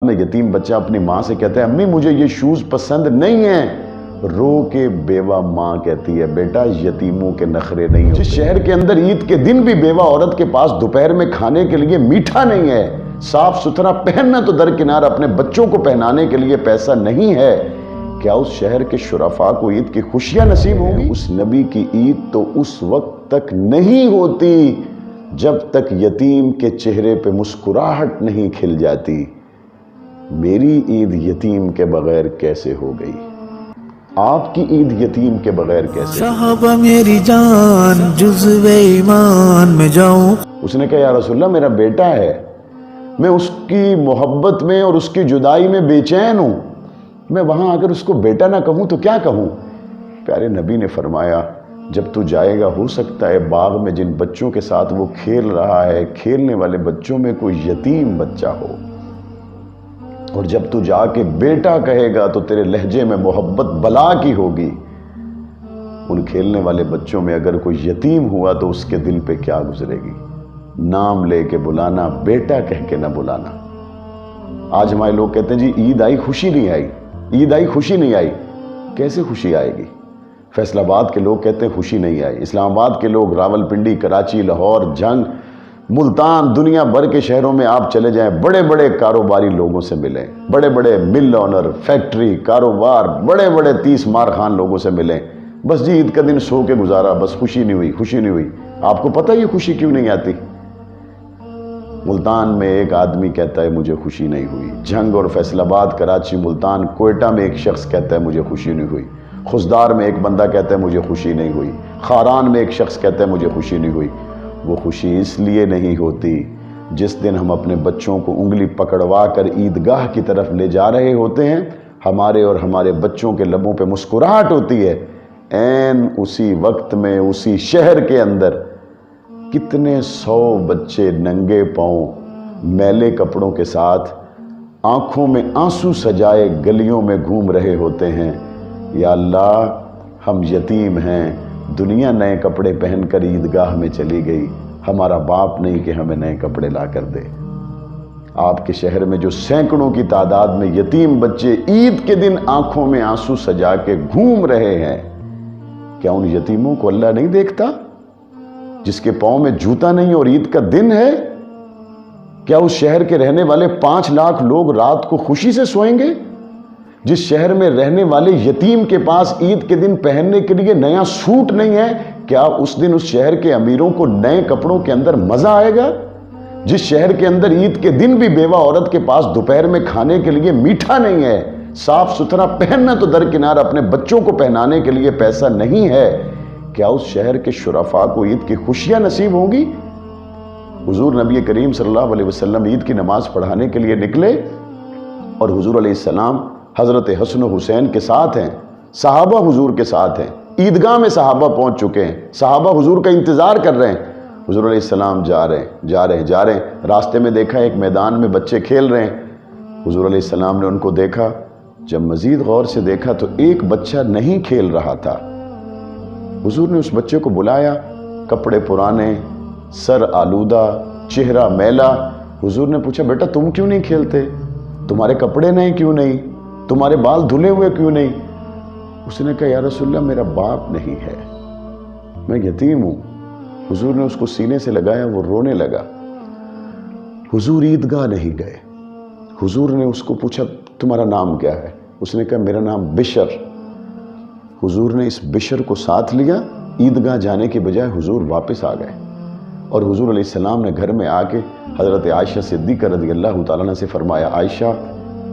میں یتیم بچہ اپنی ماں سے کہتا ہے امی مجھے یہ شوز پسند نہیں ہیں، رو کے بیوہ ماں کہتی ہے بیٹا یتیموں کے نخرے نہیں ہوتے۔ جس شہر کے اندر عید کے دن بھی بیوہ عورت کے پاس دوپہر میں کھانے کے لیے میٹھا نہیں ہے، صاف ستھرا پہننا تو درکنار اپنے بچوں کو پہنانے کے لیے پیسہ نہیں ہے، کیا اس شہر کے شرفاء کو عید کی خوشیاں نصیب ہوں گی؟ اس نبی کی عید تو اس وقت تک نہیں ہوتی جب تک یتیم کے چہرے پہ مسکراہٹ نہیں کھل جاتی۔ میری عید یتیم کے بغیر کیسے ہو گئی؟ آپ کی عید یتیم کے بغیر کیسے؟ صحابہ میری جان جزو ایمان میں جاؤں۔ اس نے کہا یا رسول اللہ میرا بیٹا ہے، میں اس کی محبت میں اور اس کی جدائی میں بے چین ہوں، میں وہاں اگر اس کو بیٹا نہ کہوں تو کیا کہوں؟ پیارے نبی نے فرمایا جب تو جائے گا ہو سکتا ہے باغ میں جن بچوں کے ساتھ وہ کھیل رہا ہے کھیلنے والے بچوں میں کوئی یتیم بچہ ہو، اور جب تو جا کے بیٹا کہے گا تو تیرے لہجے میں محبت بلا کی ہوگی۔ ان کھیلنے والے بچوں میں اگر کوئی یتیم ہوا تو اس کے دل پہ کیا گزرے گی؟ نام لے کے بلانا، بیٹا کہہ کے نہ بلانا۔ آج ہمارے لوگ کہتے ہیں جی عید آئی خوشی نہیں آئی، عید آئی خوشی نہیں آئی۔ کیسے خوشی آئے گی؟ فیصل آباد کے لوگ کہتے ہیں خوشی نہیں آئی، اسلام آباد کے لوگ، راولپنڈی، کراچی، لاہور، جنگ، ملتان، دنیا بھر کے شہروں میں آپ چلے جائیں، بڑے بڑے کاروباری لوگوں سے ملیں، بڑے بڑے مل اونر، فیکٹری، کاروبار، بڑے بڑے 30 مار خان لوگوں سے ملیں، بس جی عید کا دن سو کے گزارا، بس خوشی نہیں ہوئی، خوشی نہیں ہوئی۔ آپ کو پتہ یہ خوشی کیوں نہیں آتی؟ ملتان میں ایک آدمی کہتا ہے مجھے خوشی نہیں ہوئی، جنگ اور فیصل آباد، کراچی، ملتان، کوئٹہ میں ایک شخص کہتا ہے مجھے خوشی نہیں ہوئی، خزدار میں ایک بندہ کہتا ہے مجھے خوشی نہیں ہوئی، خاران میں ایک شخص کہتا ہے مجھے خوشی نہیں ہوئی۔ وہ خوشی اس لیے نہیں ہوتی جس دن ہم اپنے بچوں کو انگلی پکڑوا کر عیدگاہ کی طرف لے جا رہے ہوتے ہیں، ہمارے اور ہمارے بچوں کے لبوں پہ مسکراہٹ ہوتی ہے، عین اسی وقت میں اسی شہر کے اندر کتنے 100 بچے ننگے پاؤں میلے کپڑوں کے ساتھ آنکھوں میں آنسو سجائے گلیوں میں گھوم رہے ہوتے ہیں۔ یا اللہ ہم یتیم ہیں، دنیا نئے کپڑے پہن کر عیدگاہ میں چلی گئی، ہمارا باپ نہیں کہ ہمیں نئے کپڑے لا کر دے۔ آپ کے شہر میں جو سینکڑوں کی تعداد میں یتیم بچے عید کے دن آنکھوں میں آنسو سجا کے گھوم رہے ہیں، کیا ان یتیموں کو اللہ نہیں دیکھتا؟ جس کے پاؤں میں جوتا نہیں اور عید کا دن ہے، کیا اس شہر کے رہنے والے 5 لاکھ لوگ رات کو خوشی سے سوئیں گے؟ جس شہر میں رہنے والے یتیم کے پاس عید کے دن پہننے کے لیے نیا سوٹ نہیں ہے، کیا اس دن اس شہر کے امیروں کو نئے کپڑوں کے اندر مزہ آئے گا؟ جس شہر کے اندر عید کے دن بھی بیوہ عورت کے پاس دوپہر میں کھانے کے لیے میٹھا نہیں ہے، صاف ستھرا پہننا تو درکنار اپنے بچوں کو پہنانے کے لیے پیسہ نہیں ہے، کیا اس شہر کے شرفاء کو عید کی خوشیاں نصیب ہوں گی؟ حضور نبی کریم صلی اللہ علیہ وسلم عید کی نماز پڑھانے کے لیے نکلے اور حضور علیہ السلام حضرت حسن و حسین کے ساتھ ہیں، صحابہ حضور کے ساتھ ہیں، عیدگاہ میں صحابہ پہنچ چکے ہیں، صحابہ حضور کا انتظار کر رہے ہیں، حضور علیہ السلام جا رہے ہیں، راستے میں دیکھا ایک میدان میں بچے کھیل رہے ہیں، حضور علیہ السلام نے ان کو دیکھا، جب مزید غور سے دیکھا تو ایک بچہ نہیں کھیل رہا تھا۔ حضور نے اس بچے کو بلایا، کپڑے پرانے، سر آلودہ، چہرہ میلا، حضور نے پوچھا بیٹا تم کیوں نہیں کھیلتے؟ تمہارے کپڑے نئے کیوں نہیں؟ تمہارے بال دھلے ہوئے کیوں نہیں؟ اس نے کہا یا رسول اللہ میرا باپ نہیں ہے، میں یتیم ہوں۔ حضور نے اس کو سینے سے لگایا، وہ رونے لگا۔ حضور عیدگاہ نہیں گئے۔ حضور نے اس کو پوچھا تمہارا نام کیا ہے؟ اس نے کہا میرا نام بشر۔ حضور نے اس بشر کو ساتھ لیا، عیدگاہ جانے کے بجائے حضور واپس آ گئے، اور حضور علیہ السلام نے گھر میں آ کے حضرت عائشہ صدیقہ رضی اللہ تعالیٰ عنہ سے فرمایا عائشہ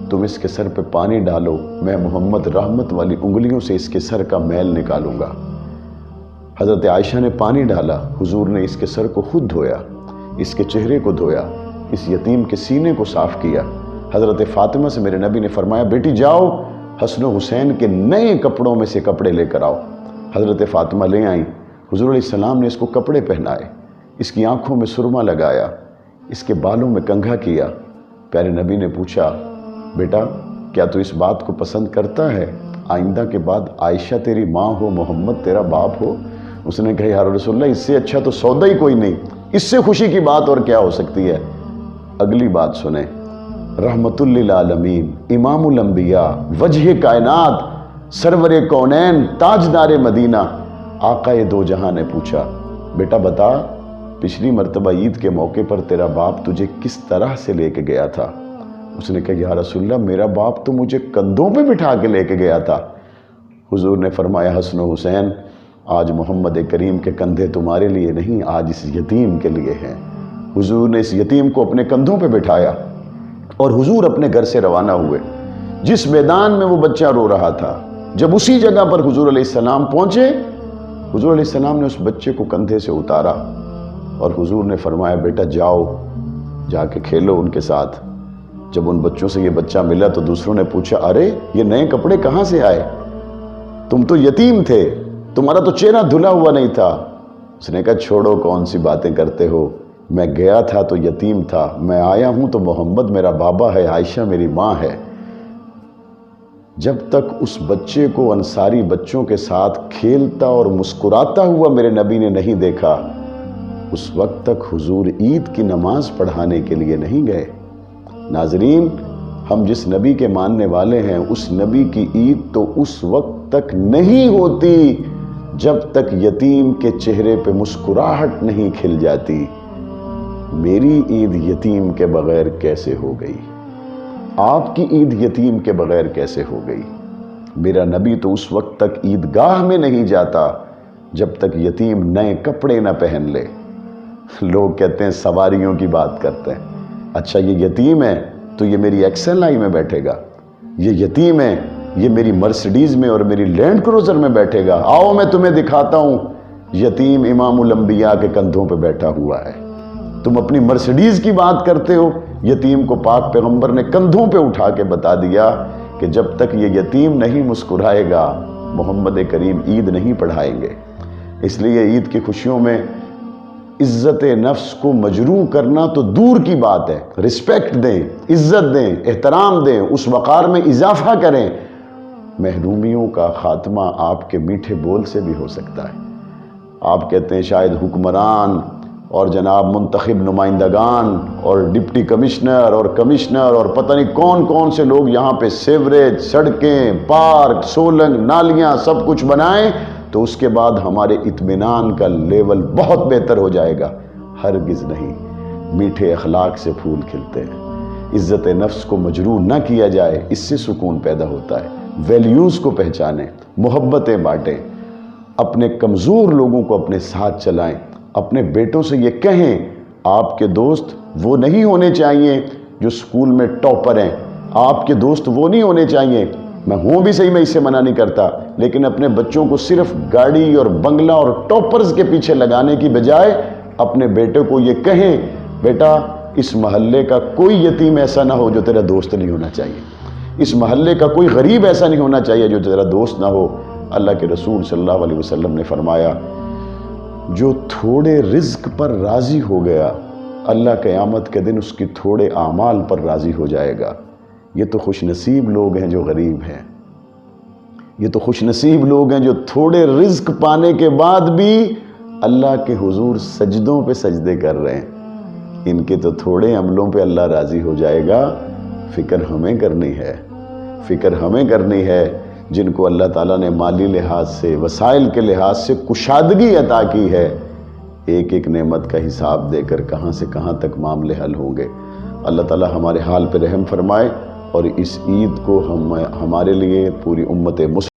تم اس کے سر پہ پانی ڈالو، میں محمد رحمت والی انگلیوں سے اس کے سر کا میل نکالوں گا۔ حضرت عائشہ نے پانی ڈالا، حضور نے اس کے سر کو خود دھویا، اس کے چہرے کو دھویا، اس یتیم کے سینے کو صاف کیا۔ حضرت فاطمہ سے میرے نبی نے فرمایا بیٹی جاؤ حسن و حسین کے نئے کپڑوں میں سے کپڑے لے کر آؤ۔ حضرت فاطمہ لے آئیں، حضور علیہ السلام نے اس کو کپڑے پہنائے، اس کی آنکھوں میں سرما لگایا، اس کے بالوں میں کنگھا کیا۔ پیارے نبی نے پوچھا بیٹا کیا تو اس بات کو پسند کرتا ہے آئندہ کے بعد عائشہ تیری ماں ہو، محمد تیرا باپ ہو؟ اس نے کہا یا رسول اللہ اس سے اچھا تو سودا ہی کوئی نہیں، اس سے خوشی کی بات اور کیا ہو سکتی ہے؟ اگلی بات سنیں، رحمت للعالمین، امام الانبیاء، وجہ کائنات، سرور کونین، تاجدار مدینہ، آقا دو جہاں نے پوچھا بیٹا بتا پچھلی مرتبہ عید کے موقع پر تیرا باپ تجھے کس طرح سے لے کے گیا تھا؟ اس نے کہا یا رسول اللہ میرا باپ تو مجھے کندھوں پہ بٹھا کے لے کے گیا تھا۔ حضور نے فرمایا حسن و حسین آج محمد کریم کے کندھے تمہارے لیے نہیں، آج اس یتیم کے لیے ہیں۔ حضور نے اس یتیم کو اپنے کندھوں پہ بٹھایا اور حضور اپنے گھر سے روانہ ہوئے۔ جس میدان میں وہ بچہ رو رہا تھا، جب اسی جگہ پر حضور علیہ السلام پہنچے، حضور علیہ السلام نے اس بچے کو کندھے سے اتارا اور حضور نے فرمایا بیٹا جاؤ جا کے کھیلو ان کے ساتھ۔ جب ان بچوں سے یہ بچہ ملا تو دوسروں نے پوچھا ارے یہ نئے کپڑے کہاں سے آئے؟ تم تو یتیم تھے، تمہارا تو چہرہ دھلا ہوا نہیں تھا۔ اس نے کہا چھوڑو کون سی باتیں کرتے ہو، میں گیا تھا تو یتیم تھا، میں آیا ہوں تو محمد میرا بابا ہے، عائشہ میری ماں ہے۔ جب تک اس بچے کو انصاری بچوں کے ساتھ کھیلتا اور مسکراتا ہوا میرے نبی نے نہیں دیکھا، اس وقت تک حضور عید کی نماز پڑھانے کے لیے نہیں گئے۔ ناظرین، ہم جس نبی کے ماننے والے ہیں اس نبی کی عید تو اس وقت تک نہیں ہوتی جب تک یتیم کے چہرے پہ مسکراہٹ نہیں کھل جاتی۔ میری عید یتیم کے بغیر کیسے ہو گئی؟ آپ کی عید یتیم کے بغیر کیسے ہو گئی؟ میرا نبی تو اس وقت تک عیدگاہ میں نہیں جاتا جب تک یتیم نئے کپڑے نہ پہن لے۔ لوگ کہتے ہیں سواریوں کی بات کرتے ہیں، اچھا یہ یتیم ہے تو یہ میری ایکسل آئی میں بیٹھے گا، یہ یتیم ہے یہ میری مرسڈیز میں اور میری لینڈ کروزر میں بیٹھے گا، آؤ میں تمہیں دکھاتا ہوں یتیم امام الانبیاء کے کندھوں پہ بیٹھا ہوا ہے۔ تم اپنی مرسڈیز کی بات کرتے ہو، یتیم کو پاک پیغمبر نے کندھوں پہ اٹھا کے بتا دیا کہ جب تک یہ یتیم نہیں مسکرائے گا محمد کریم عید نہیں پڑھائیں گے۔ اس لیے عید کی خوشیوں میں عزت نفس کو مجروح کرنا تو دور کی بات ہے، رسپیکٹ دیں، عزت دیں، احترام دیں، اس وقار میں اضافہ کریں۔ محرومیوں کا خاتمہ آپ کے میٹھے بول سے بھی ہو سکتا ہے۔ آپ کہتے ہیں شاید حکمران اور جناب منتخب نمائندگان اور ڈپٹی کمشنر اور کمشنر اور پتہ نہیں کون کون سے لوگ یہاں پہ سیوریج، سڑکیں، پارک، سولنگ، نالیاں سب کچھ بنائیں تو اس کے بعد ہمارے اطمینان کا لیول بہت بہتر ہو جائے گا۔ ہرگز نہیں، میٹھے اخلاق سے پھول کھلتے ہیں۔ عزت نفس کو مجروح نہ کیا جائے، اس سے سکون پیدا ہوتا ہے۔ ویلیوز کو پہچانیں، محبتیں بانٹیں، اپنے کمزور لوگوں کو اپنے ساتھ چلائیں۔ اپنے بیٹوں سے یہ کہیں آپ کے دوست وہ نہیں ہونے چاہیے جو سکول میں ٹاپر ہیں، آپ کے دوست وہ نہیں ہونے چاہیے۔ میں ہوں بھی صحیح، میں اس سے منع نہیں کرتا، لیکن اپنے بچوں کو صرف گاڑی اور بنگلہ اور ٹاپرز کے پیچھے لگانے کی بجائے اپنے بیٹے کو یہ کہیں بیٹا اس محلے کا کوئی یتیم ایسا نہ ہو جو تیرا دوست نہیں ہونا چاہیے، اس محلے کا کوئی غریب ایسا نہیں ہونا چاہیے جو تیرا دوست نہ ہو۔ اللہ کے رسول صلی اللہ علیہ وسلم نے فرمایا جو تھوڑے رزق پر راضی ہو گیا اللہ قیامت کے دن اس کی تھوڑے اعمال پر راضی ہو جائے گا۔ یہ تو خوش نصیب لوگ ہیں جو غریب ہیں، یہ تو خوش نصیب لوگ ہیں جو تھوڑے رزق پانے کے بعد بھی اللہ کے حضور سجدوں پہ سجدے کر رہے ہیں۔ ان کے تو تھوڑے عملوں پہ اللہ راضی ہو جائے گا۔ فکر ہمیں کرنی ہے، فکر ہمیں کرنی ہے جن کو اللہ تعالیٰ نے مالی لحاظ سے، وسائل کے لحاظ سے کشادگی عطا کی ہے۔ ایک ایک نعمت کا حساب دے کر کہاں سے کہاں تک معاملے حل ہوں گے۔ اللہ تعالیٰ ہمارے حال پہ رحم فرمائے اور اس عید کو ہمارے لیے، پوری امت مسلم